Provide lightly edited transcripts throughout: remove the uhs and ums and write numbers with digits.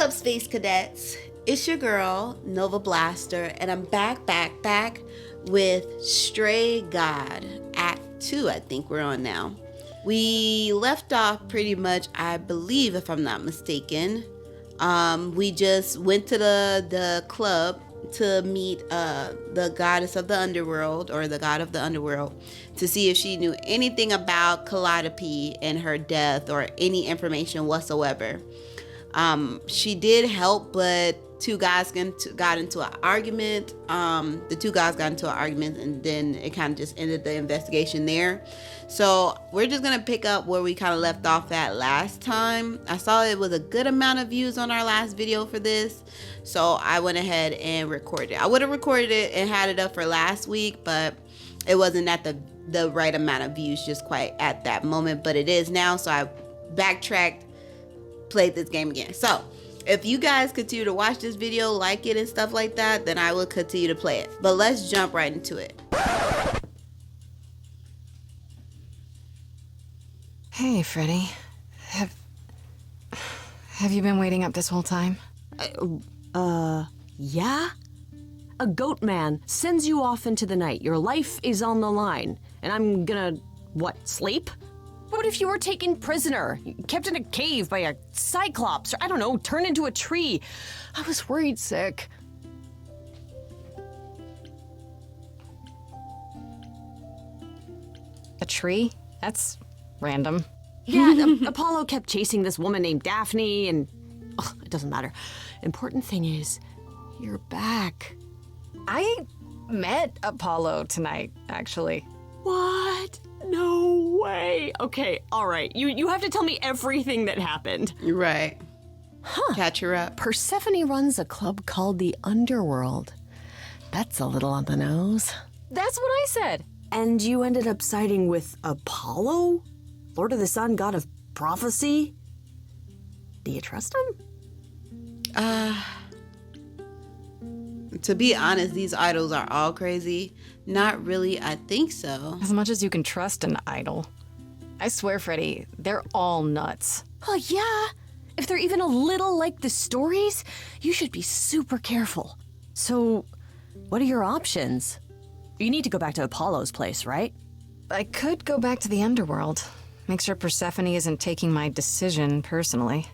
up, Space Cadets? It's your girl, NovaBlaStarr, and I'm back with Stray God, Act 2, I think we're on now. We left off pretty much, I believe, if I'm not mistaken. We just went to the club to meet the goddess of the underworld, or the god of the underworld, to see if she knew anything about Calliope and her death or any information whatsoever. She did help, but two guys got into an argument. The two guys got into an argument, and then it kind of just ended the investigation there. So we're just gonna pick up where we kind of left off at last time. I saw it was a good amount of views on our last video for this, so I went ahead and recorded it. I would have recorded it and had it up for last week, but it wasn't at the right amount of views just quite at that moment, but it is now. So I backtracked, played this game again. So if you guys continue to watch this video, like it and stuff like that, then I will continue to play it. But let's jump right into it. Hey, Freddy. Have you been waiting up this whole time? Yeah? A goat man sends you off into the night. Your life is on the line. And I'm gonna, what, sleep? What if you were taken prisoner, kept in a cave by a cyclops, or I don't know, turned into a tree? I was worried sick. A tree? That's random. Yeah, Apollo kept chasing this woman named Daphne, and it doesn't matter. Important thing is, you're back. I met Apollo tonight, actually. What? No way. Okay, all right. You have to tell me everything that happened. You're right. Huh. Catch her up. Persephone runs a club called the Underworld. That's a little on the nose. That's what I said. And you ended up siding with Apollo? Lord of the Sun, god of prophecy? Do you trust him? To be honest, these idols are all crazy. Not really, I think so. As much as you can trust an idol. I swear, Freddy, they're all nuts. Oh, yeah. If they're even a little like the stories, you should be super careful. So, what are your options? You need to go back to Apollo's place, right? I could go back to the underworld. Make sure Persephone isn't taking my decision personally.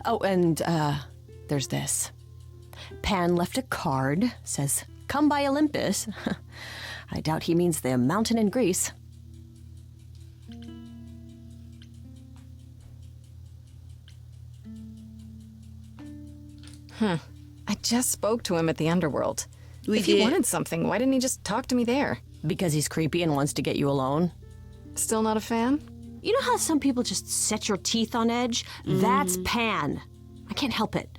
Oh, and, there's this. Pan left a card, says, "Come by Olympus." I doubt he means the mountain in Greece. I just spoke to him at the underworld. If he wanted something, why didn't he just talk to me there? Because he's creepy and wants to get you alone. Still not a fan? You know how some people just set your teeth on edge? That's Pan. I can't help it.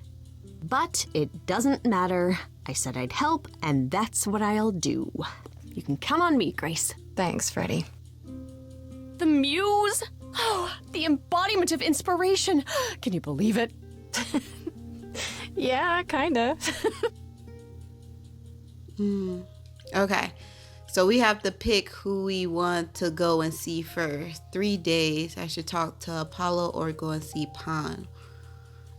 But it doesn't matter. I said I'd help, and that's what I'll do. You can count on me, Grace. Thanks, Freddy. The muse? Oh, the embodiment of inspiration. Can you believe it? Yeah, kinda. Okay, so we have to pick who we want to go and see first. 3 days. I should talk to Apollo or go and see Pan.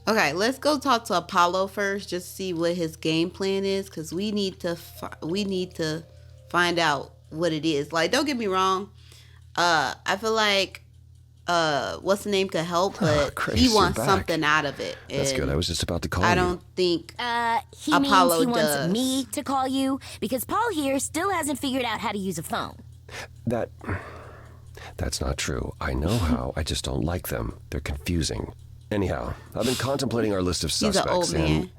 Okay, let's go talk to Apollo first, just see what his game plan is, because we need to find out what it is. Like, don't get me wrong, I feel like what's the name could help, but Grace, he wants you're back. something out of it. That's good. I was just about to call you. I don't think He Apollo means he does. wants me to call you because Paul here still hasn't figured out how to use a phone. That's not true. I know how. I just don't like them. They're confusing. Anyhow, I've been contemplating our list of He's an suspects, old man. and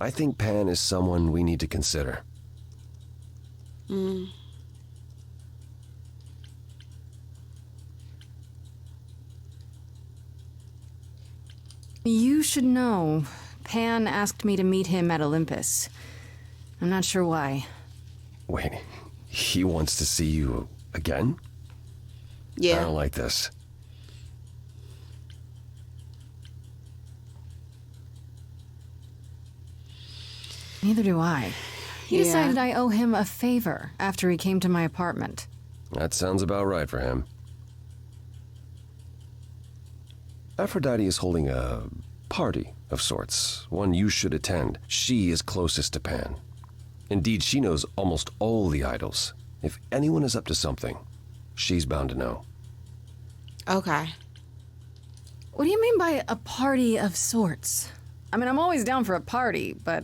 I think Pan is someone we need to consider. You should know. Pan asked me to meet him at Olympus. I'm not sure why. Wait, he wants to see you again? I Yeah. don't like this. Neither do I. He Yeah. decided I owe him a favor after he came to my apartment. That sounds about right for him. Aphrodite is holding a party of sorts, one you should attend. She is closest to Pan. Indeed, she knows almost all the idols. If anyone is up to something, she's bound to know. Okay. What do you mean by a party of sorts? I mean, I'm always down for a party, but...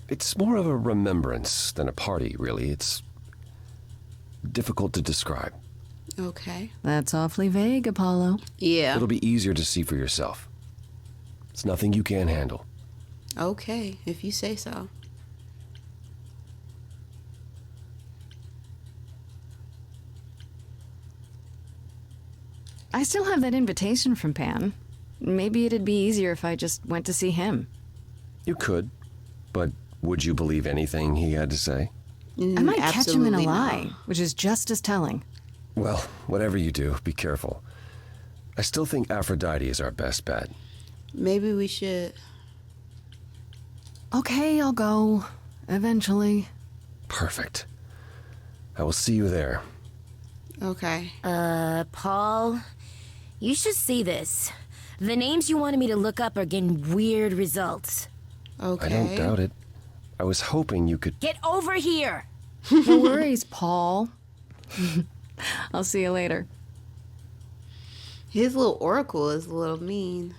It's more of a remembrance than a party, really. It's difficult to describe. Okay. That's awfully vague, Apollo. Yeah. It'll be easier to see for yourself. It's nothing you can't handle. Okay, if you say so. I still have that invitation from Pan. Maybe it'd be easier if I just went to see him. You could, but would you believe anything he had to say? I might catch him in a Absolutely lie, not. which is just as telling. Well, whatever you do, be careful. I still think Aphrodite is our best bet. Maybe we should. Okay, I'll go. Eventually. Perfect. I will see you there. Okay. Paul, you should see this. The names you wanted me to look up are getting weird results. Okay. I don't doubt it. I was hoping you could... Get over here! No worries, Paul. I'll see you later. His little oracle is a little mean.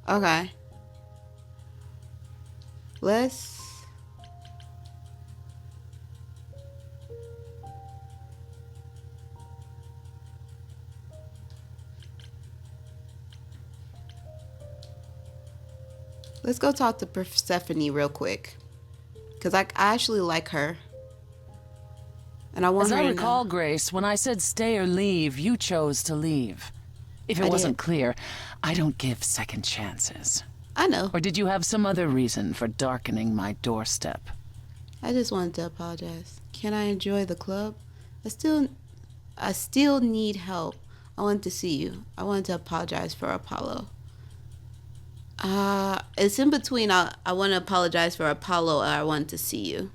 Okay. Let's... Let's go talk to Persephone real quick. Because I actually like her. And I want As her I to recall, know. Grace, when I said stay or leave, you chose to leave. If it I wasn't did. clear, I don't give second chances. I know. Or did you have some other reason for darkening my doorstep? I just wanted to apologize. Can I enjoy the club? I still need help. I wanted to see you. I wanted to apologize for Apollo. It's in between. I want to apologize for Apollo or I want to see you.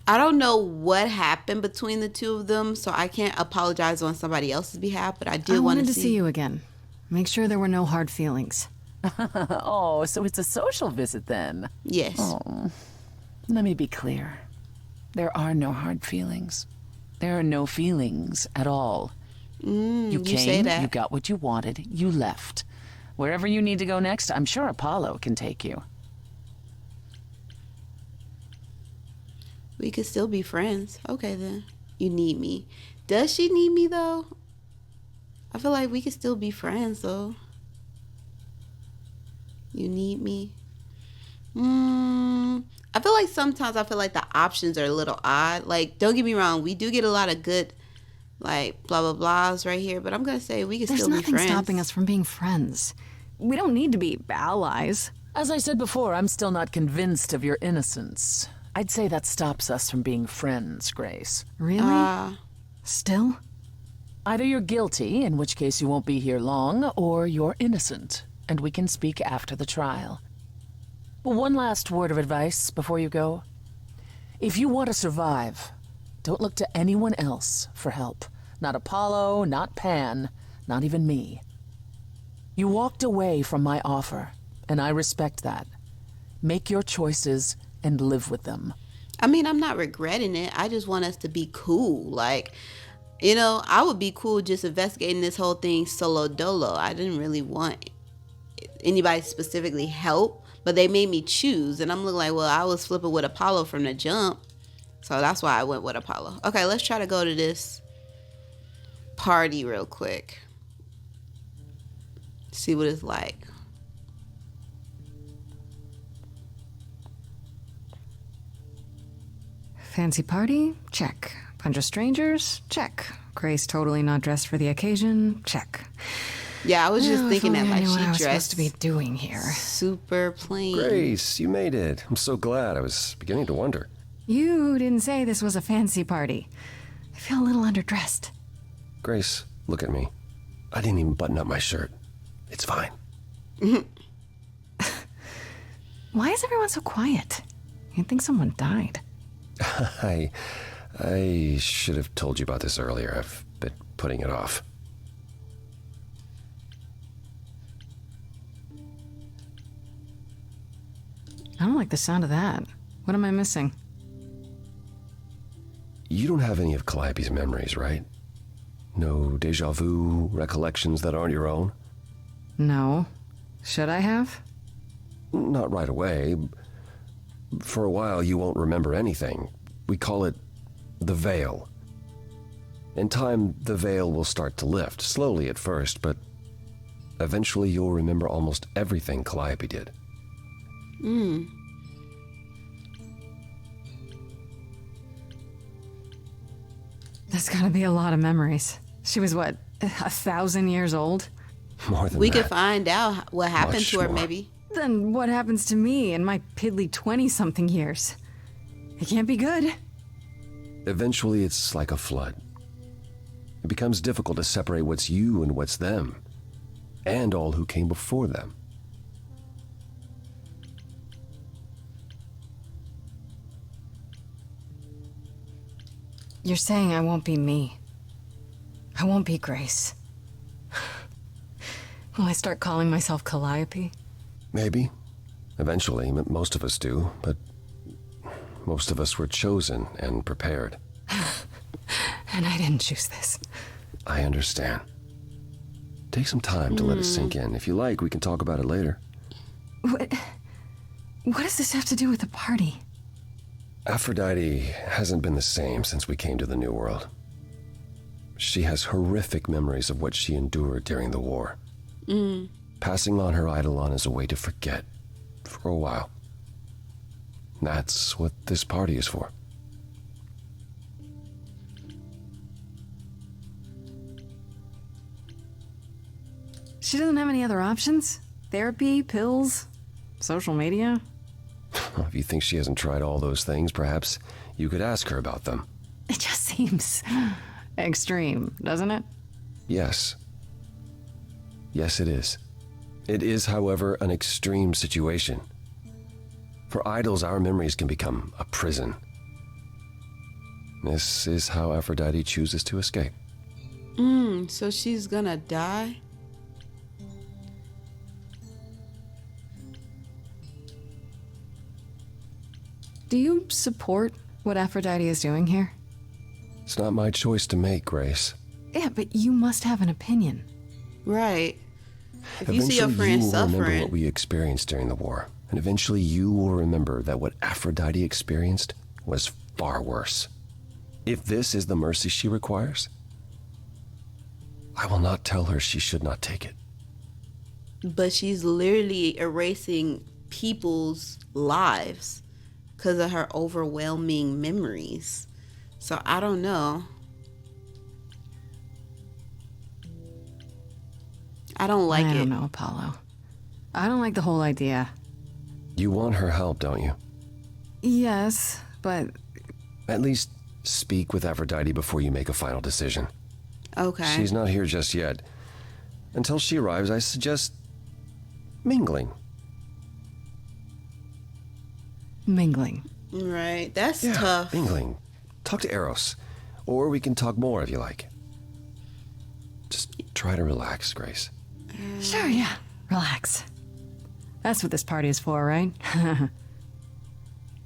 I don't know what happened between the two of them, so I can't apologize on somebody else's behalf, but I did I want wanted to to see you again. Make sure there were no hard feelings. Oh, so it's a social visit then. Yes. Oh, let me be clear. There are no hard feelings. There are no feelings at all. You say came, that. you got what you wanted, you left. Wherever you need to go next, I'm sure Apollo can take you. We could still be friends. Okay, then. You need me. Does she need me, though? I feel like we could still be friends, though. You need me. I feel like sometimes the options are a little odd. Like, don't get me wrong. We do get a lot of good, like, blah, blah, blahs right here. But I'm going to say we could There's still be nothing friends. stopping us from being friends. We don't need to be allies. As I said before, I'm still not convinced of your innocence. I'd say that stops us from being friends, Grace. Really? Still? Either you're guilty, in which case you won't be here long, or you're innocent, and we can speak after the trial. One last word of advice before you go. If you want to survive, don't look to anyone else for help. Not Apollo, not Pan, not even me. You walked away from my offer, and I respect that. Make your choices and live with them. I mean, I'm not regretting it. I just want us to be cool. Like, you know, I would be cool just investigating this whole thing solo dolo. I didn't really want anybody specifically help, but they made me choose. And I'm looking like, well, I was flipping with Apollo from the jump. So that's why I went with Apollo. Okay, let's try to go to this party real quick. See what it's like. Fancy party? Check. Bunch of strangers? Check. Grace totally not dressed for the occasion? Check. Yeah, I was just Oh, thinking if that, only I like, knew what I she was supposed dressed to be doing here. super plain. Grace, you made it. I'm so glad. I was beginning to wonder. You didn't say this was a fancy party. I feel a little underdressed. Grace, look at me. I didn't even button up my shirt. It's fine. Why is everyone so quiet? You'd think someone died. I should have told you about this earlier. I've been putting it off. I don't like the sound of that. What am I missing? You don't have any of Calliope's memories, right? No deja vu recollections that aren't your own? No. Should I have? Not right away. For a while, you won't remember anything. We call it the veil. In time, the veil will start to lift, slowly at first, but eventually you'll remember almost everything Calliope did. That's gotta be a lot of memories. She was, what, 1,000 years old? More than We that. could find out what happened Much to her, more. maybe. Then what happens to me in my piddly 20-something years? It can't be good. Eventually, it's like a flood. It becomes difficult to separate what's you and what's them, and all who came before them. You're saying I won't be me. I won't be Grace. Will I start calling myself Calliope? Maybe. Eventually, most of us do, but most of us were chosen and prepared. And I didn't choose this. I understand. Take some time to let it sink in. If you like, we can talk about it later. What does this have to do with the party? Aphrodite hasn't been the same since we came to the New World. She has horrific memories of what she endured during the war. Passing on her eidolon is a way to forget, for a while. That's what this party is for. She doesn't have any other options? Therapy, pills, social media? If you think she hasn't tried all those things, perhaps you could ask her about them. It just seems extreme, doesn't it? Yes. Yes, it is. It is, however, an extreme situation. For idols, our memories can become a prison. This is how Aphrodite chooses to escape. So she's gonna die? Do you support what Aphrodite is doing here? It's not my choice to make, Grace. Yeah, but you must have an opinion. Right. If you see your Eventually, friend you will remember suffering, what we experienced during the war. And eventually, you will remember that what Aphrodite experienced was far worse. If this is the mercy she requires, I will not tell her she should not take it. but she's literally erasing people's lives because of her overwhelming memories. So I don't know. I don't like I it. don't know, Apollo. I don't like the whole idea. You want her help, don't you? Yes, but At least speak with Aphrodite before you make a final decision. Okay. She's not here just yet. Until she arrives, I suggest mingling. mingling. Right. That's tough. Mingling. Talk to Eros. Or we can talk more if you like. Just try to relax, Grace. Sure, yeah. Relax. That's what this party is for, right?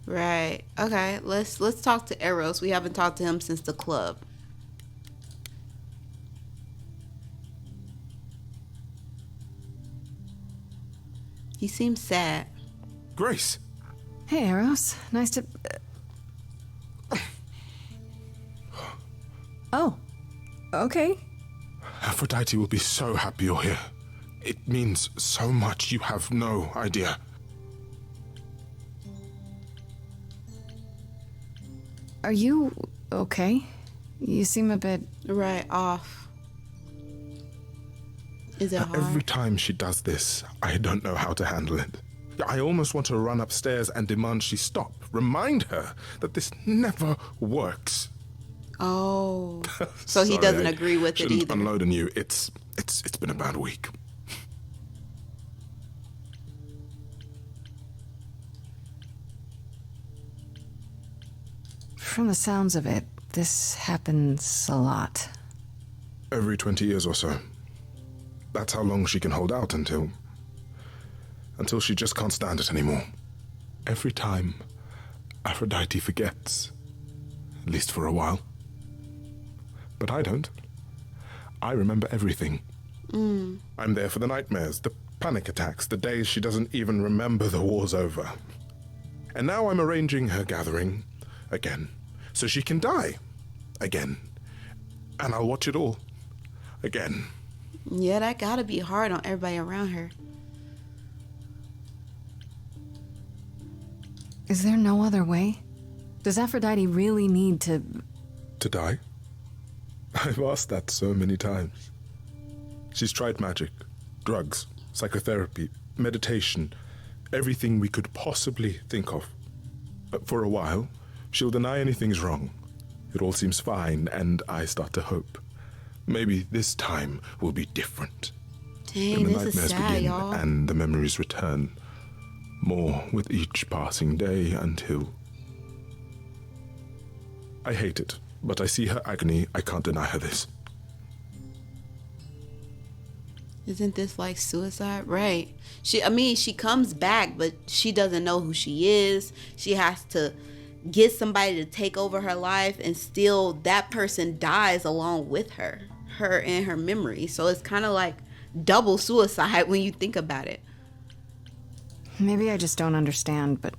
Right. Okay. Let's talk to Eros. We haven't talked to him since the club. He seems sad. Grace, Hey, Eros. Nice to... Oh. Okay. Aphrodite will be so happy you're here. It means so much, you have no idea. Are you okay? You seem a bit... Right. Off. Is it hard? Every time she does this, I don't know how to handle it. I almost want to run upstairs and demand she stop. Remind her that this never works. Oh. So he Sorry, doesn't I agree with it shouldn't either. unload on you. It's been a bad week. From the sounds of it, this happens a lot. Every 20 years or so. That's how long she can hold out until she just can't stand it anymore. Every time, Aphrodite forgets. At least for a while. But I don't. I remember everything. I'm there for the nightmares, the panic attacks, the days she doesn't even remember the war's over. And now I'm arranging her gathering again, so she can die again. And I'll watch it all again. Yeah, that gotta be hard on everybody around her. Is there no other way? Does Aphrodite really need to... To die? I've asked that so many times. She's tried magic, drugs, psychotherapy, meditation, everything we could possibly think of. But for a while, she'll deny anything's wrong. It all seems fine, and I start to hope. Maybe this time will be different. Dang, When the this is nightmares sad, begin y'all. and the memories return. More with each passing day until... I hate it, but I see her agony. I can't deny her this. Isn't this like suicide? Right. She comes back, but she doesn't know who she is. She has to get somebody to take over her life, and still that person dies along with her and her memory. So it's kind of like double suicide when you think about it. Maybe I just don't understand, but...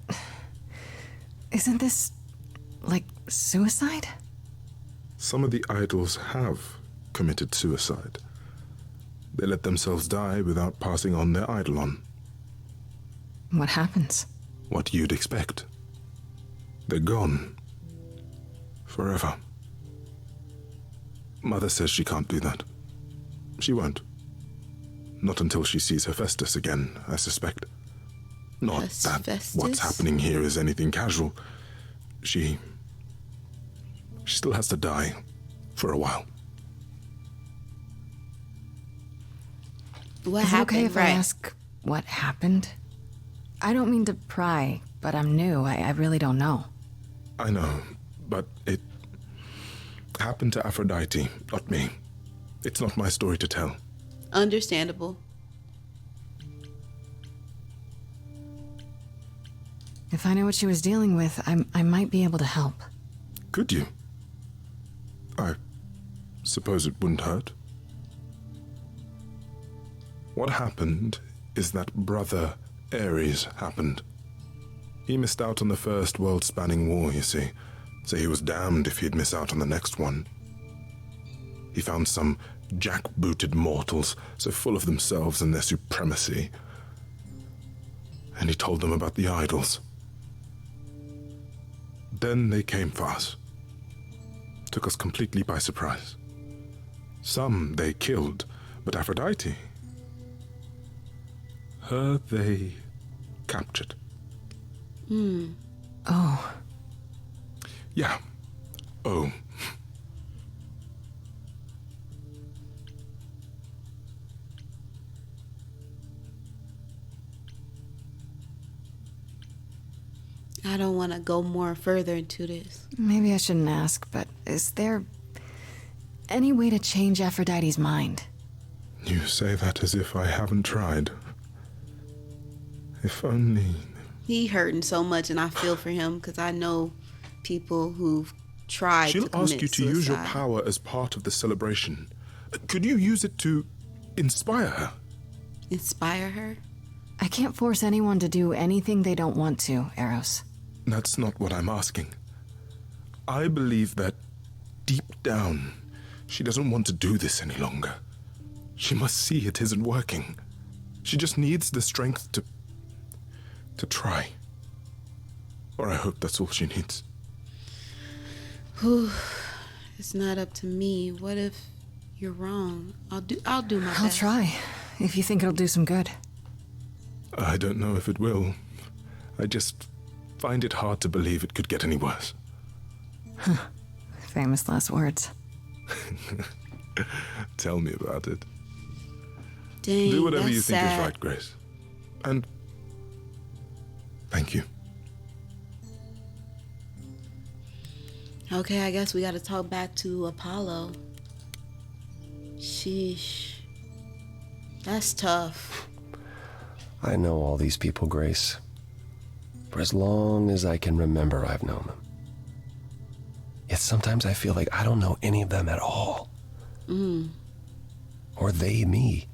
Isn't this... like suicide? Some of the idols have committed suicide. They let themselves die without passing on their eidolon. What happens? What you'd expect. They're gone. Forever. Mother says she can't do that. She won't. Not until she sees Hephaestus again, I suspect. Not that Hephaestus? what's happening here is anything casual. She still has to die for a while. What Is it happened? okay if I Right. ask what happened? I don't mean to pry, but I'm new. I really don't know. I know, but it happened to Aphrodite, not me. It's not my story to tell. Understandable. If I know what she was dealing with, I might be able to help. Could you? I suppose it wouldn't hurt. What happened is that Brother Ares happened. He missed out on the first world-spanning war, you see, so he was damned if he'd miss out on the next one. He found some jackbooted mortals so full of themselves and their supremacy, and he told them about the idols. Then they came for us. Took us completely by surprise. Some they killed, but Aphrodite, her they captured. Oh, Yeah. Oh. I don't want to go more further into this. maybe I shouldn't ask, but is there any way to change Aphrodite's mind? You say that as if I haven't tried. If only... He hurting so much, and I feel for him because I know people who've tried She'll to commit ask you to use your suicide. power as part of the celebration. Could you use it to inspire her? Inspire her? I can't force anyone to do anything they don't want to, Eros. That's not what I'm asking. I believe that deep down, she doesn't want to do this any longer. She must see it isn't working. She just needs the strength to try. Or I hope that's all she needs. It's not up to me. What if you're wrong? I'll do my I'll best. try, if you think it'll do some good. I don't know if it will. I just find it hard to believe it could get any worse. Famous last words. Tell me about it. Dang, Do whatever that's you think sad. is right, Grace. And thank you. Okay, I guess we got to talk back to Apollo. Sheesh. That's tough. I know all these people, Grace. For as long as I can remember, I've known them. Yet sometimes I feel like I don't know any of them at all. Or they me.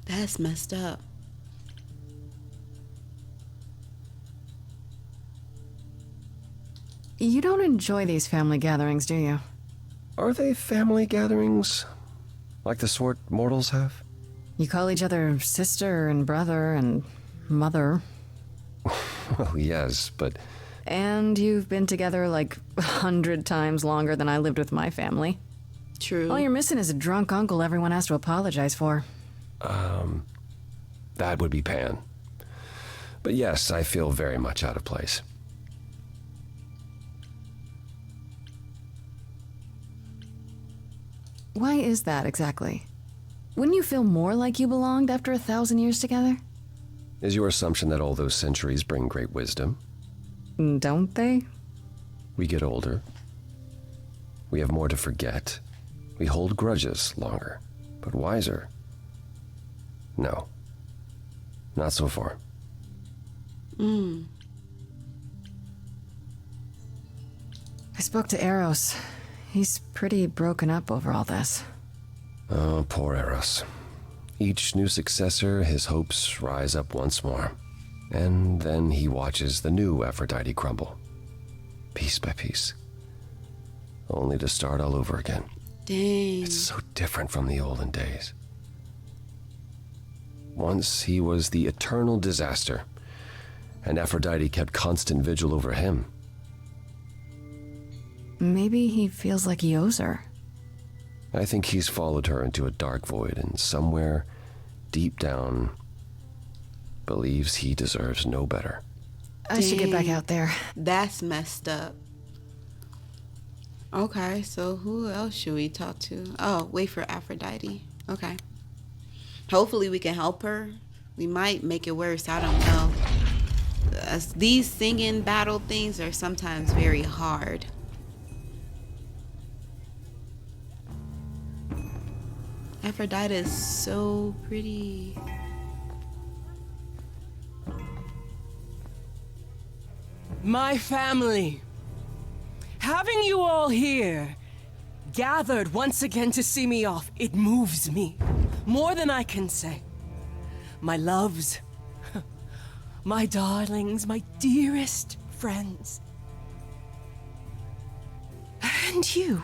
That's messed up. You don't enjoy these family gatherings, do you? Are they family gatherings? Like the sort mortals have? You call each other sister and brother and mother. Well, yes, but And you've been together like 100 times longer than I lived with my family. True. All you're missing is a drunk uncle everyone has to apologize for. that would be Pan. But yes, I feel very much out of place. Why is that exactly? Wouldn't you feel more like you belonged after 1,000 years together? Is your assumption that all those centuries bring great wisdom? Don't they? We get older. We have more to forget. We hold grudges longer, but wiser. No. Not so far. I spoke to Eros. He's pretty broken up over all this. Oh, poor Eros. Each new successor, his hopes rise up once more. And then he watches the new Aphrodite crumble. Piece by piece. Only to start all over again. Dang. It's so different from the olden days. Once he was the eternal disaster, and Aphrodite kept constant vigil over him. Maybe he feels like he owes her. I think he's followed her into a dark void, and somewhere, deep down, believes he deserves no better. I should get back out there. That's messed up. Okay, so who else should we talk to? Oh, wait for Aphrodite. Okay. Hopefully we can help her. We might make it worse. I don't know. These singing battle things are sometimes very hard. Aphrodite is so pretty. My family. Having you all here, gathered once again to see me off, it moves me. More than I can say. My loves, my darlings, my dearest friends. And you.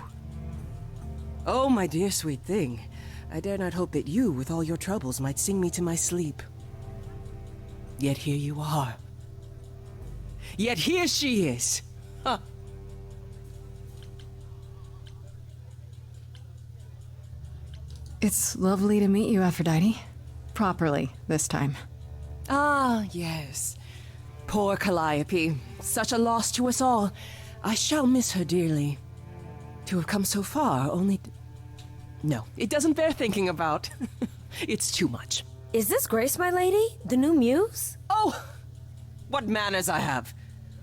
Oh, my dear sweet thing. I dare not hope that you, with all your troubles, might sing me to my sleep. Yet here you are. Yet here she is. Huh. It's lovely to meet you, Aphrodite. Properly, this time. Ah, yes. Poor Calliope. Such a loss to us all. I shall miss her dearly. To have come so far, only... No, it doesn't bear thinking about. It's too much. Is this Grace, my lady? The new muse? Oh! What manners I have.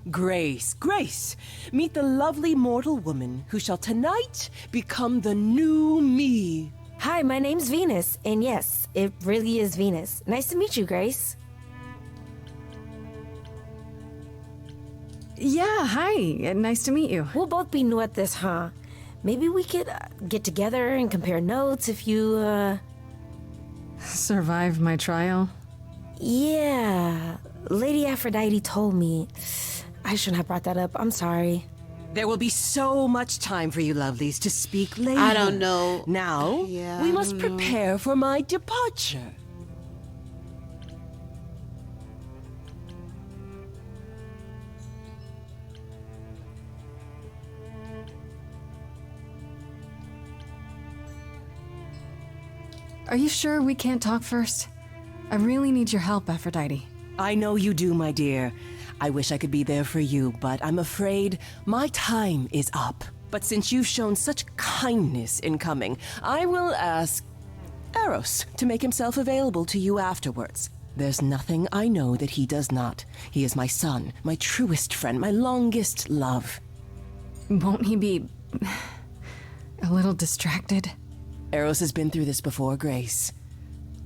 Grace, Grace. Meet the lovely mortal woman who shall tonight become the new me. Hi, my name's Venus, and yes, it really is Venus. Nice to meet you, Grace. Yeah, hi. Nice to meet you. We'll both be new at this, huh? Maybe we could get together and compare notes if you, Survived my trial? Yeah. Lady Aphrodite told me. I shouldn't have brought that up. I'm sorry. There will be so much time for you lovelies to speak later. I don't know. Now, Yeah, we I must don't know. prepare for my departure. Are you sure we can't talk first? I really need your help, Aphrodite. I know you do, my dear. I wish I could be there for you, but I'm afraid my time is up. But since you've shown such kindness in coming, I will ask Eros to make himself available to you afterwards. There's nothing I know that he does not. He is my son, my truest friend, my longest love. Won't he be a little distracted? Eros has been through this before, Grace.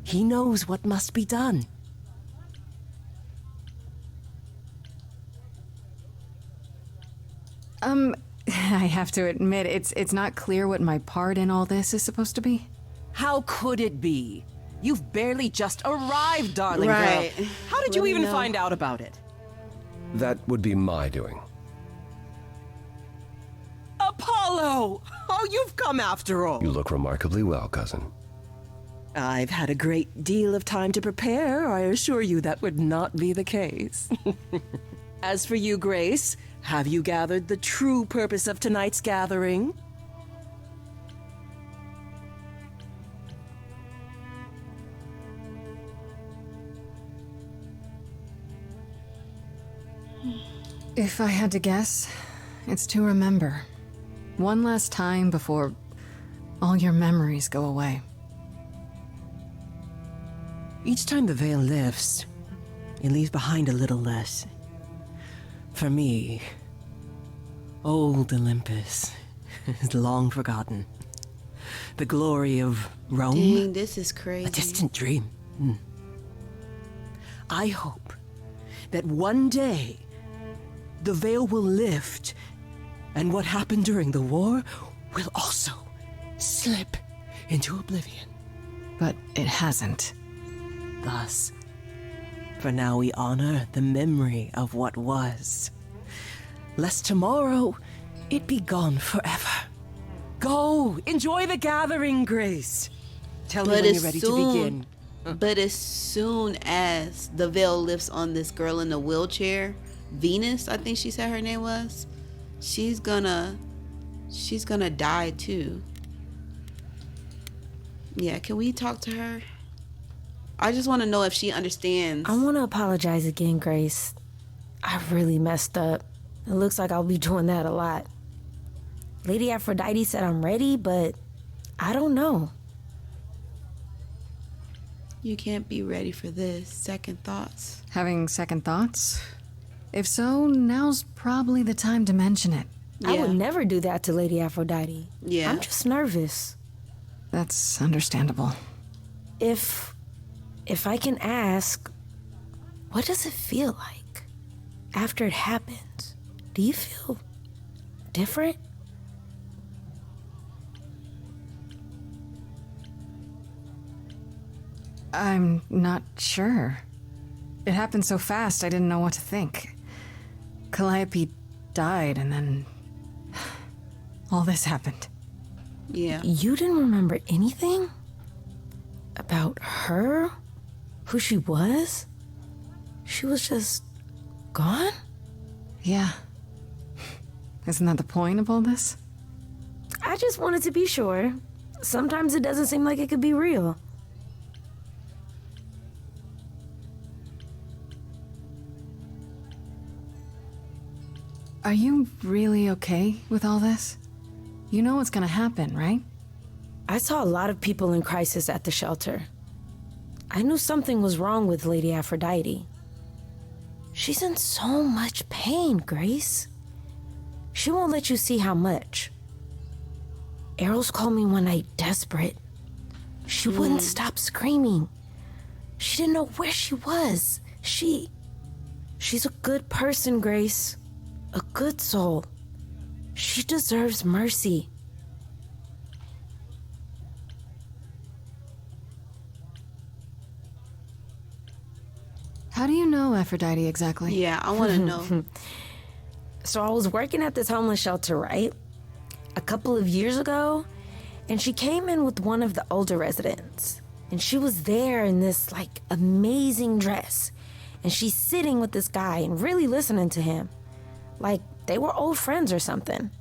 He knows what must be done. I have to admit, it's not clear what my part in all this is supposed to be. How could it be? You've barely just arrived, darling Right. girl. How did Let you me even know. find out about it? That would be my doing. Apollo! Oh, you've come after all. You look remarkably well, cousin. I've had a great deal of time to prepare. I assure you that would not be the case. As for you, Grace, have you gathered the true purpose of tonight's gathering? If I had to guess, it's to remember. One last time before all your memories go away. Each time the veil lifts, it leaves behind a little less. For me, old Olympus is long forgotten. The glory of Rome, Dang, this is a crazy. distant dream. I hope that one day the veil will lift and what happened during the war will also slip into oblivion. But it hasn't. Thus, for now we honor the memory of what was, lest tomorrow it be gone forever. Go, enjoy the gathering, Grace. Tell me But when as you're ready soon, to begin. but as soon as the veil lifts on this girl in the wheelchair, Venus, I think she said her name was, she's gonna die too. Yeah, can we talk to her? I just want to know if she understands. I want to apologize again, Grace. I really messed up. It looks like I'll be doing that a lot. Lady Aphrodite said I'm ready, but I don't know. You can't be ready for this. Second thoughts. Having second thoughts? If so, now's probably the time to mention it. I would Yeah. never do that to Lady Aphrodite. Yeah. I'm just nervous. That's understandable. If I can ask, what does it feel like after it happens? Do you feel different? I'm not sure. It happened so fast, I didn't know what to think. Calliope died, and then all this happened. Yeah. You didn't remember anything? About her? Who she was? She was just gone? Yeah. Isn't that the point of all this? I just wanted to be sure. Sometimes it doesn't seem like it could be real. Are you really okay with all this? You know what's gonna happen, right? I saw a lot of people in crisis at the shelter. I knew something was wrong with Lady Aphrodite. She's in so much pain, Grace. She won't let you see how much. Eros called me one night desperate. She wouldn't stop screaming. She didn't know where she was. She's a good person, Grace. A good soul. She deserves mercy. How do you know Aphrodite exactly? Yeah, I want to know. So I was working at this homeless shelter, right? A couple of years ago, and she came in with one of the older residents. And she was there in this, like, amazing dress. And she's sitting with this guy and really listening to him. Like, they were old friends or something.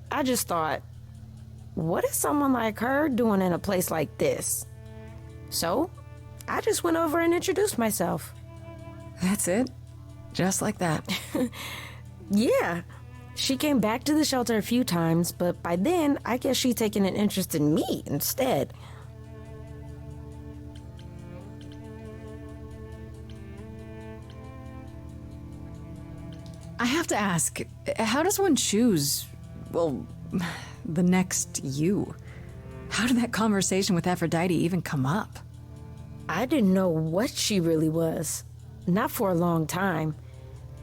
I just thought, what is someone like her doing in a place like this? So, I just went over and introduced myself. That's it? Just like that. Yeah. She came back to the shelter a few times, but by then, I guess she'd taken an interest in me instead. I have to ask, how does one choose, well, the next you? How did that conversation with Aphrodite even come up? I didn't know what she really was. Not for a long time.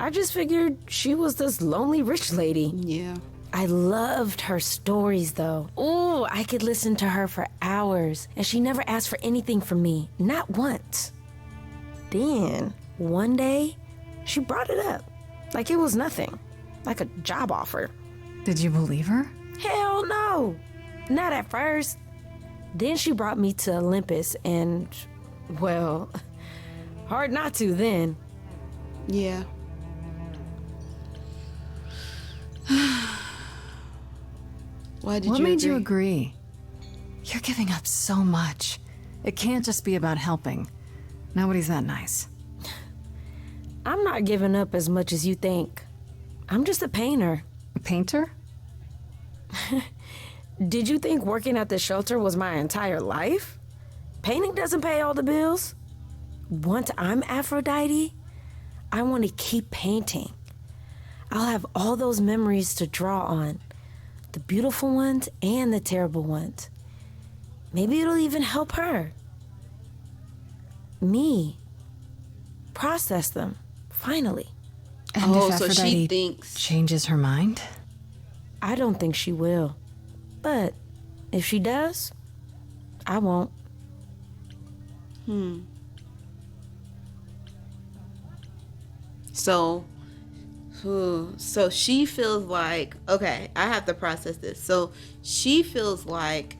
I just figured she was this lonely rich lady. Yeah. I loved her stories, though. Ooh, I could listen to her for hours, and she never asked for anything from me, not once. Then, one day, she brought it up, like it was nothing, like a job offer. Did you believe her? Hell no, not at first. Then she brought me to Olympus, and, well, hard not to then. Yeah. Why did What you made agree? you agree? You're giving up so much. It can't just be about helping. Nobody's that nice. I'm not giving up as much as you think. I'm just a painter. A painter? Did you think working at the shelter was my entire life? Painting doesn't pay all the bills. Once I'm Aphrodite, I want to keep painting. I'll have all those memories to draw on. The beautiful ones and the terrible ones. Maybe it'll even help her. Me. Process them, finally. And Oh, if so she Aphrodite thinks- changes her mind? I don't think she will. But if she does, I won't. So she feels like, okay, I have to process this. So she feels like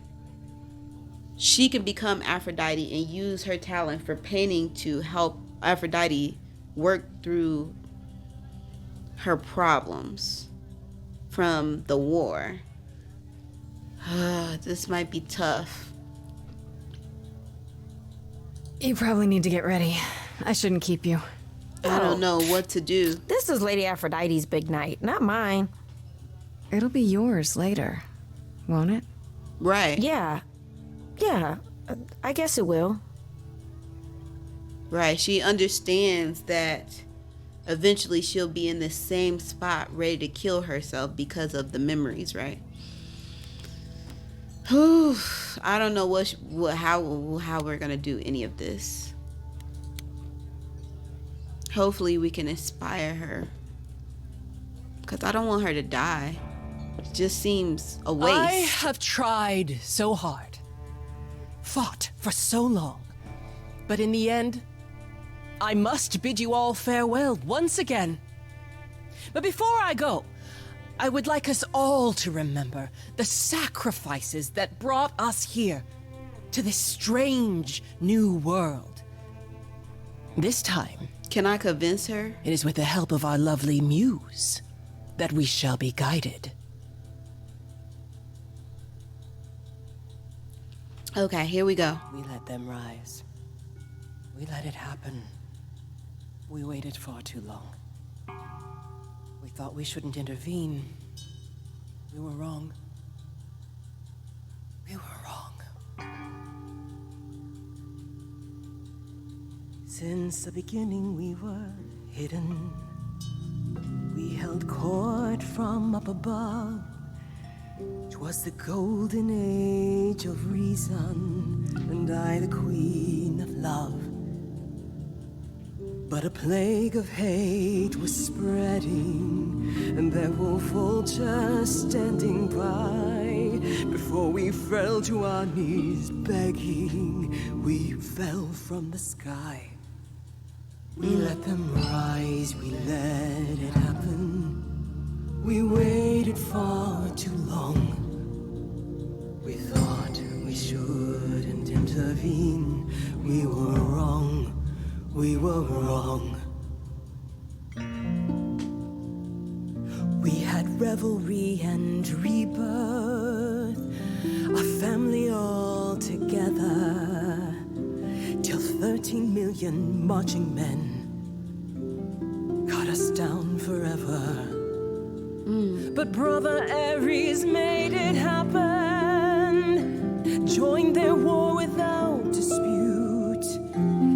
she can become Aphrodite and use her talent for painting to help Aphrodite work through her problems from the war. This might be tough. You probably need to get ready. I shouldn't keep you. I don't know what to do. This is Lady Aphrodite's big night, not mine. It'll be yours later, won't it? Right. Yeah, I guess it will. Right. She understands that eventually she'll be in the same spot ready to kill herself because of the memories, right? Whew. I don't know how we're going to do any of this. Hopefully we can inspire her. Because I don't want her to die. It just seems a waste. I have tried so hard, fought for so long, but in the end, I must bid you all farewell once again. But before I go, I would like us all to remember the sacrifices that brought us here, to this strange new world. This time, Can I convince her? it is with the help of our lovely muse that we shall be guided. Okay, here we go. We let them rise. We let it happen. We waited far too long. We thought we shouldn't intervene. We were wrong. We were wrong. Since the beginning we were hidden. We held court from up above. 'Twas the golden age of reason, and I the queen of love. But a plague of hate was spreading, and there were vultures standing by. Before we fell to our knees begging, we fell from the sky. We let them rise, we let it happen. We waited far too long. We thought we shouldn't intervene. We were wrong. We were wrong. We had revelry and rebirth, a family all together, till 13 million marching men cut us down forever. But Brother Ares made it happen, joined their war without dispute.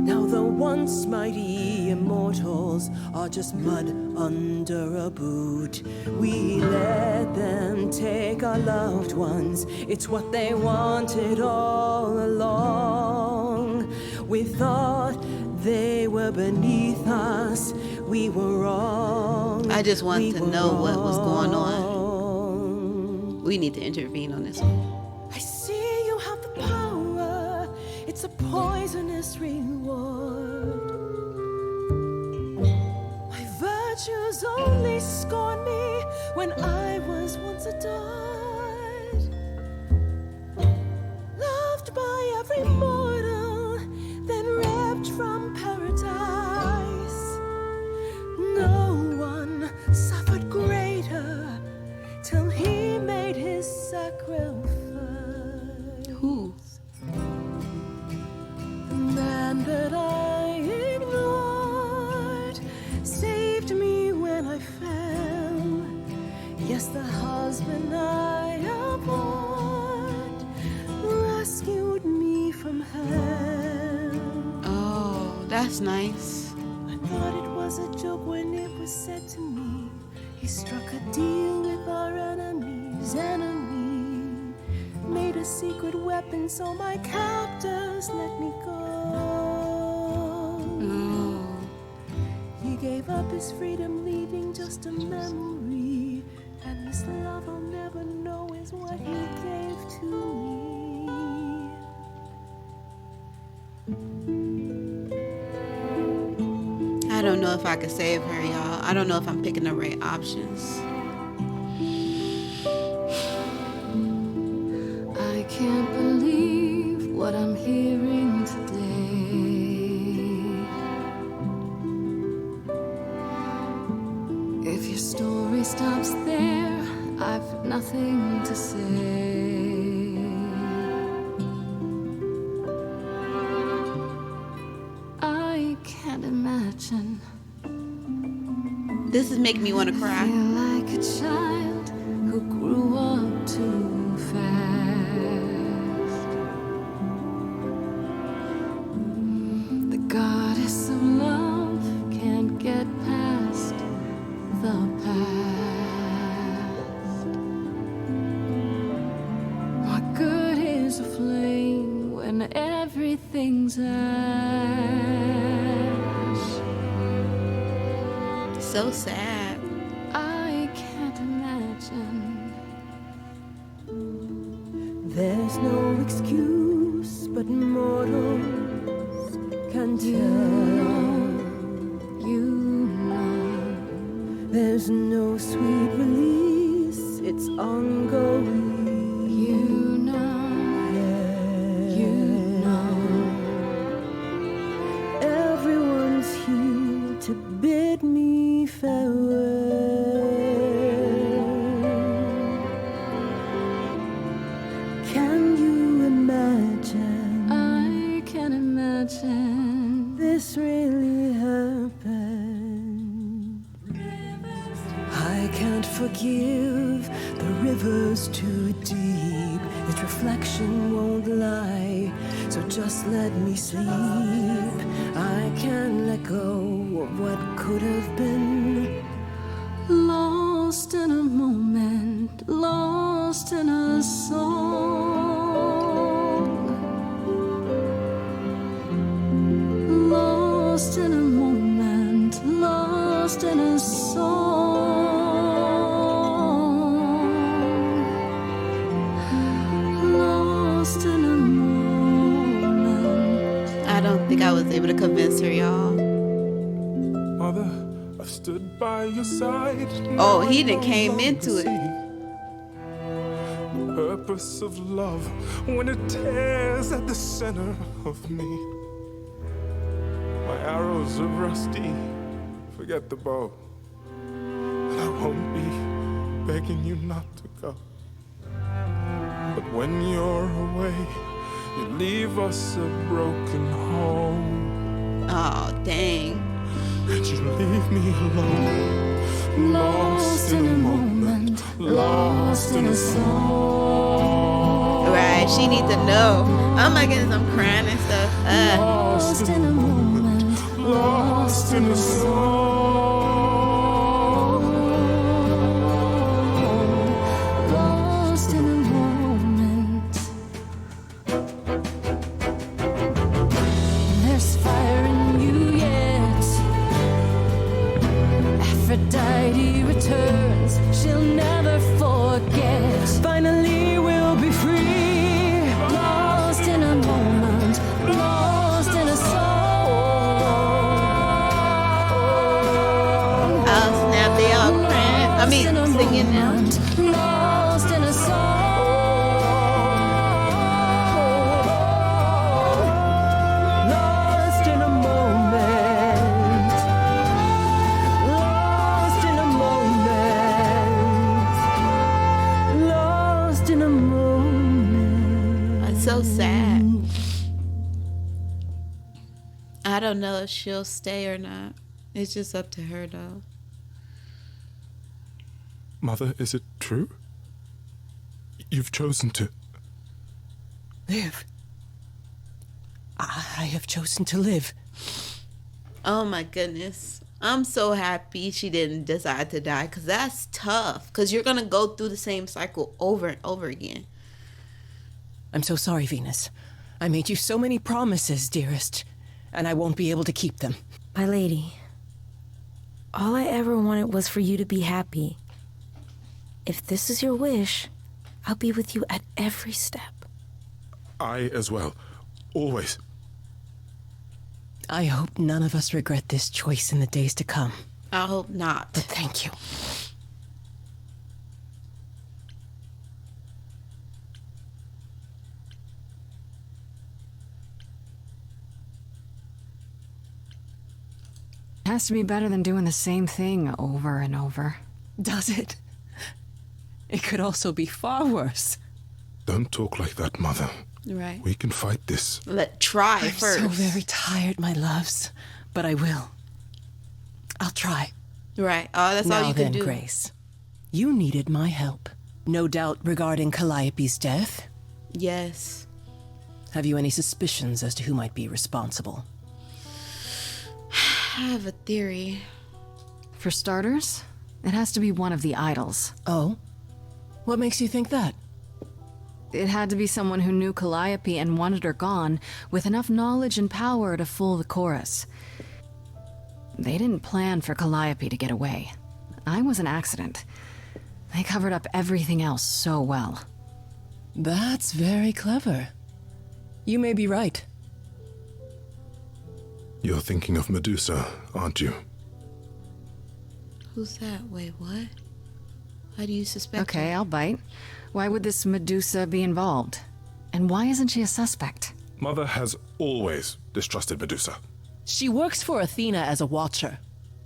Now the once mighty immortals are just mud under a boot. We let them take our loved ones, it's what they wanted all along. We thought they were beneath us, we were wrong. I just want We to were know what was going on. wrong. We need to intervene on this one. I see you have the power. It's a poisonous reward. My virtues only scorn me when I was once adored. Loved by every mortal, then ripped from paradise. No one suffered greater till he made his sacrifice. Who? The man that I ignored saved me when I fell. Yes, the husband I abhorred rescued me from hell. Oh, that's nice. I thought it was a joke when it was said to me. He struck a deal with our enemy's enemy. Made a secret weapon so my captors let me go. Oh. He gave up his freedom, leaving just a memory. And this love I'll never know is what he gave to me. I don't know if I could save her, y'all. I don't know if I'm picking the right options. I can't believe what I'm hearing today. If your story stops there, I've nothing to say. I can't imagine. This is making me want to Feel cry. like a child who grew up too fast. The goddess of love can't get past the past. What good is a flame when everything's ash? So sad. I can't imagine. There's no excuse, but mortals can tell. You know. There's no sweet release, it's ongoing. You know. You know. Everyone's here to bid me farewell. Can you imagine I can imagine. this really happened? I can't forgive, the river's too deep. Its reflection won't lie, so just let me sleep. I can't let go of what could have been. Lost in a moment, lost in a song. Lost in a moment, lost in a song. Lost in a moment. I don't think I was able to convince her, y'all. Mother, I've stood by your side. Oh, Now he I done no came longer into it. see the purpose of love when it tears at the center of me. My arrows are rusty, forget the bow. And I won't be begging you not to go. But when you're away, you leave us a broken home. Oh, dang. And you leave me alone. Lost in a moment, lost in a song. Right, she needs to know. Oh my goodness, I'm crying and stuff. Lost in a moment, Lost in a song. lost in a moment. There's fire in you yet. she'll never forget. Finally, we'll be free. Lost in a moment, lost in a song. Oh snap, they all crying. I mean, singing now. Lost in a song. Lost in a moment. Lost in a moment. Lost in a moment. That's so sad. I don't know if she'll stay or not. It's just up to her though. Mother, is it true? You've chosen to... Live. I have chosen to live. Oh my goodness. I'm so happy she didn't decide to die, because that's tough. Because you're going to go through the same cycle over and over again. I'm so sorry, Venus. I made you so many promises, dearest, and I won't be able to keep them. My lady, all I ever wanted was for you to be happy. If this is your wish, I'll be with you at every step. I as well. Always. I hope none of us regret this choice in the days to come. I hope not. But thank you. It has to be better than doing the same thing over and over. Does it? It could also be far worse. Don't talk like that, Mother. Right. We can fight this. Try I'm first. so very tired, my loves, but I will. I'll try. Right. Oh, that's all Now you then, can do. Grace, you needed my help. No doubt regarding Calliope's death. Yes. Have you any suspicions as to who might be responsible? I have a theory. For starters, it has to be one of the idols. Oh? What makes you think that? It had to be someone who knew Calliope and wanted her gone, with enough knowledge and power to fool the chorus. They didn't plan for Calliope to get away. I was an accident. They covered up everything else so well. That's very clever. You may be right. You're thinking of Medusa, aren't you? Who's that? Wait, what? How do you suspect Okay, her? I'll bite. Why would this Medusa be involved? And why isn't she a suspect? Mother has always distrusted Medusa. She works for Athena as a watcher.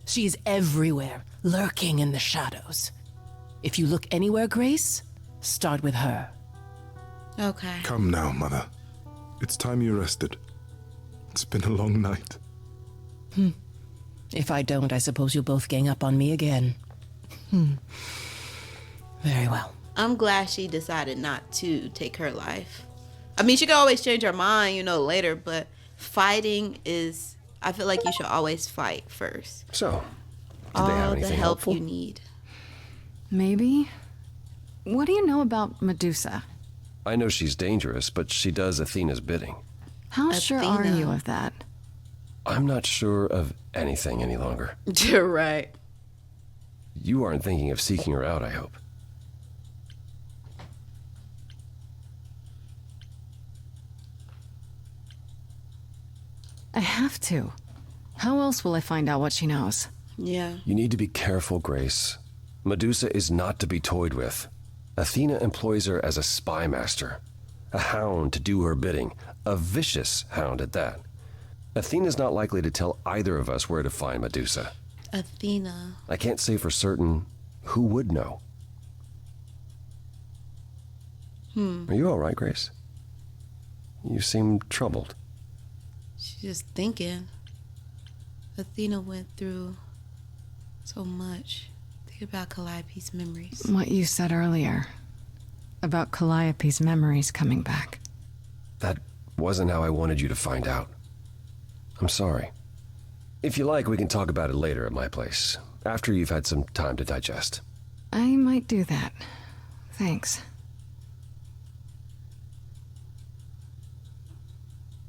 She's everywhere, lurking in the shadows. If you look anywhere, Grace, start with her. Okay. Come now, Mother. It's time you rested. It's been a long night. If I don't, I suppose you'll both gang up on me again. Very well. I'm glad she decided not to take her life. I mean, she could always change her mind, later, but fighting is... I feel like you should always fight first. So, did they have All the anything help helpful? you need. Maybe? What do you know about Medusa? I know she's dangerous, but she does Athena's bidding. How sure are Athena. you of that? I'm not sure of anything any longer. You're right. You aren't thinking of seeking her out, I hope. I have to. How else will I find out what she knows? Yeah. You need to be careful, Grace. Medusa is not to be toyed with. Athena employs her as a spy master, a hound to do her bidding, a vicious hound at that. Athena's not likely to tell either of us where to find Medusa. Athena. I can't say for certain who would know. Are you all right, Grace? You seem troubled. She's just thinking. Athena went through so much. Think about Calliope's memories. What you said earlier about Calliope's memories coming back. That wasn't how I wanted you to find out. I'm sorry. If you like, we can talk about it later at my place, after you've had some time to digest. I might do that. Thanks.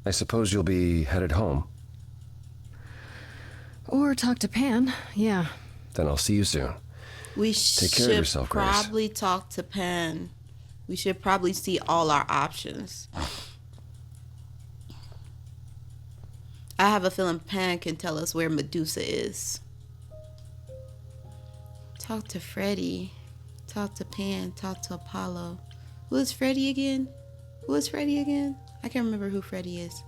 I suppose you'll be headed home. Or talk to Pan, yeah. Then I'll see you soon. We Take care of should yourself, Grace. probably talk to Pan. We should probably see all our options. I have a feeling Pan can tell us where Medusa is. Talk to Freddy. Talk to Pan. Talk to Apollo. Who is Freddy again? Who is Freddy again? I can't remember who Freddy is.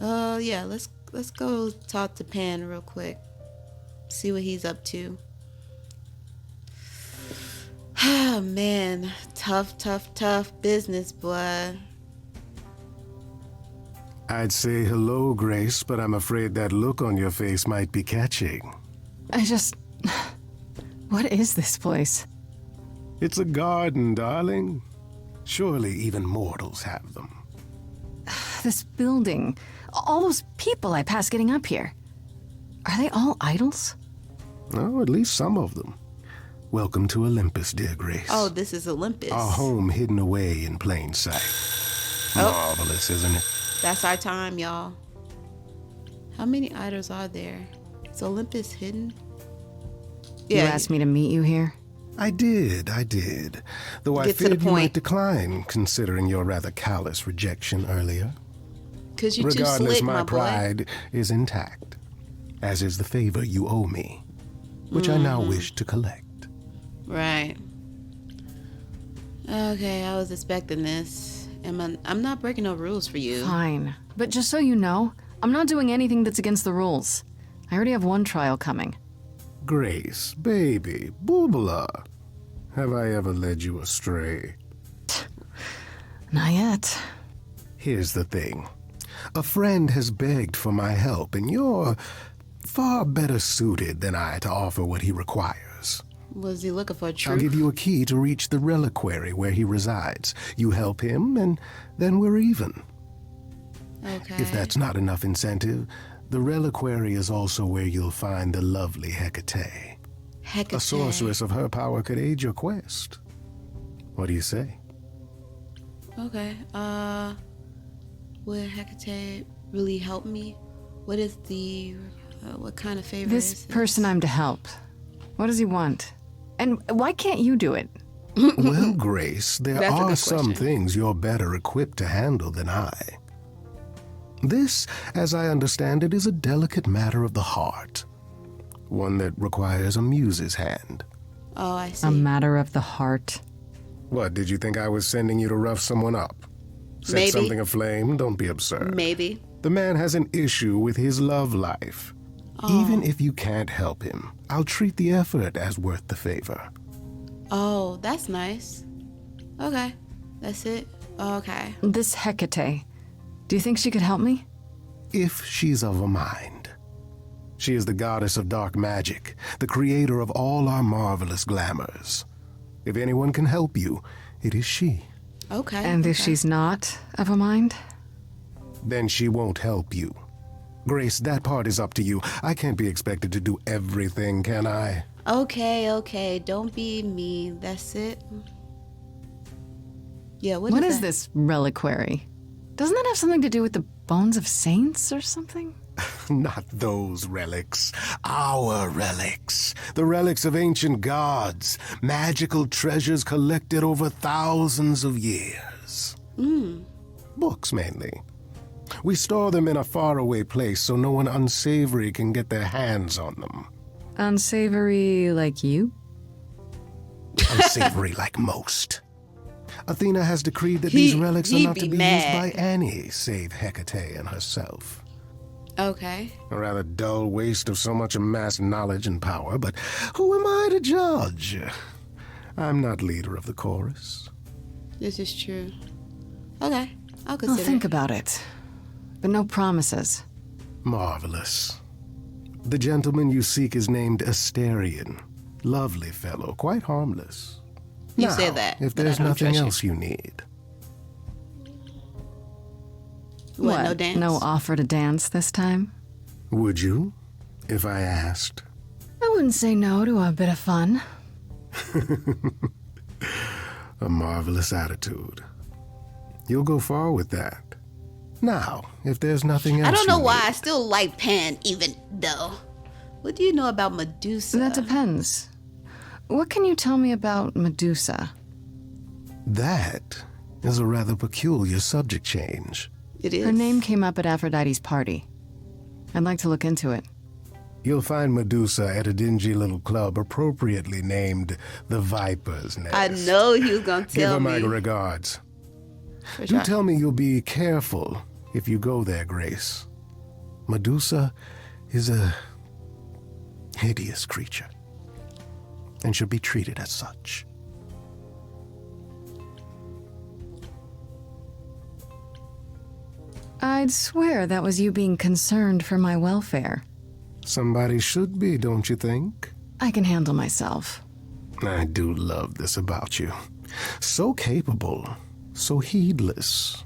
Yeah, let's go talk to Pan real quick. See what he's up to. Oh man, tough business, boy. I'd say hello, Grace, but I'm afraid that look on your face might be catching. What is this place? It's a garden, darling. Surely even mortals have them. This building. All those people I pass getting up here. Are they all idols? Oh, at least some of them. Welcome to Olympus, dear Grace. Oh, this is Olympus. Our home hidden away in plain sight. Marvelous, isn't it? That's our time, y'all. How many idols are there? Is Olympus hidden? You asked me to meet you here? I did. Though I Get to the feared you point. might decline, considering your rather callous rejection earlier. Because you're too Regardless, slick, my my boy. pride is intact, as is the favor you owe me, which I now wish to collect. Right. Okay, I was expecting this. I'm not breaking no rules for you. Fine. But just so you know, I'm not doing anything that's against the rules. I already have one trial coming. Grace, baby, boobala. Have I ever led you astray? Not yet. Here's the thing. A friend has begged for my help, and you're far better suited than I to offer what he requires. Was he looking for a I'll truth? give you a key to reach the reliquary where he resides. You help him, and then we're even. Okay. If that's not enough incentive, the reliquary is also where you'll find the lovely Hecate. Hecate. A sorceress of her power could aid your quest. What do you say? Okay. Would Hecate really help me? What is the... what kind of favor This is person I'm to help. What does he want? And why can't you do it? Well, Grace, there That's a are good some question. things you're better equipped to handle than I. This, as I understand it, is a delicate matter of the heart. One that requires a muse's hand. Oh, I see. A matter of the heart. What, did you think I was sending you to rough someone up? Set Maybe. something aflame? Don't be absurd. Maybe. The man has an issue with his love life. Even if you can't help him, I'll treat the effort as worth the favor. Oh, that's nice. Okay. That's it? Okay. This Hecate. Do you think she could help me? If she's of a mind. She is the goddess of dark magic, the creator of all our marvelous glamours. If anyone can help you, it is she. Okay. And if okay. she's not of a mind? Then she won't help you. Grace, that part is up to you. I can't be expected to do everything, can I? Okay. Don't be mean. That's it. Yeah, What is that? this reliquary? Doesn't that have something to do with the bones of saints or something? Not those relics. Our relics. The relics of ancient gods. Magical treasures collected over thousands of years. Books, mainly. We store them in a faraway place so no one unsavory can get their hands on them. Unsavory like you? Unsavory like most. Athena has decreed that these relics are he'd not to be be mad. used by any save Hecate and herself. Okay. A rather dull waste of so much amassed knowledge and power, but who am I to judge? I'm not leader of the chorus. This is true. Okay. I'll I'll consider think it. about it. But no promises. Marvelous. The gentleman you seek is named Asterion. Lovely fellow, quite harmless. You Now, said that, if but I there's don't nothing trust you. else you need. What, no dance? No offer to dance this time? Would you, if I asked? I wouldn't say no to a bit of fun. A marvelous attitude. You'll go far with that. Now, if there's nothing else I don't know you why need- I still like Pan even though. What do you know about Medusa? That depends. What can you tell me about Medusa? That is a rather peculiar subject change. It is. Her name came up at Aphrodite's party. I'd like to look into it. You'll find Medusa at a dingy little club appropriately named the Viper's Nest. I know he was gonna Give tell her my me. regards. For Do sure. tell me you'll be careful if you go there, Grace. Medusa is a hideous creature and should be treated as such. I'd swear that was you being concerned for my welfare. Somebody should be, don't you think? I can handle myself. I do love this about you. So capable, so heedless.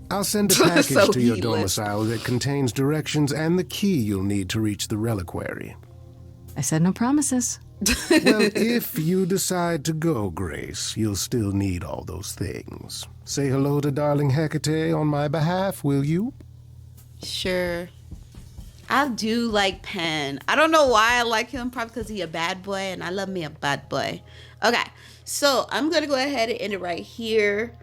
I'll send a package So to your heedless. domicile that contains directions and the key you'll need to reach the reliquary. I said no promises. Well, if you decide to go, Grace, you'll still need all those things. Say hello to darling Hecate on my behalf, will you? Sure. I do like Penn. I don't know why I like him. Probably because he's a bad boy, and I love me a bad boy. Okay, so I'm going to go ahead and end it right here.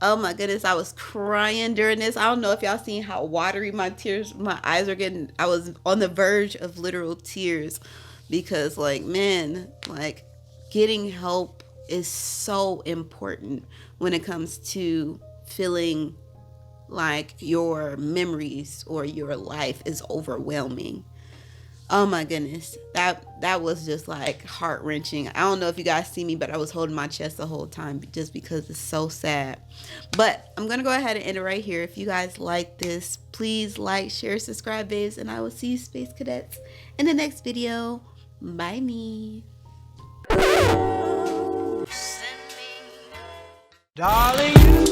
Oh my goodness, I was crying during this. I don't know if y'all seen how watery my eyes are getting. I was on the verge of literal tears because, like, man, like, getting help is so important when it comes to feeling like your memories or your life is overwhelming. Oh my goodness, that was just like heart-wrenching. I don't know if you guys see me, but I was holding my chest the whole time just because it's so sad. But I'm gonna go ahead and end it right here. If you guys like this, please like, share, subscribe, babes, and I will see you Space Cadets in the next video. Bye me. Darling, you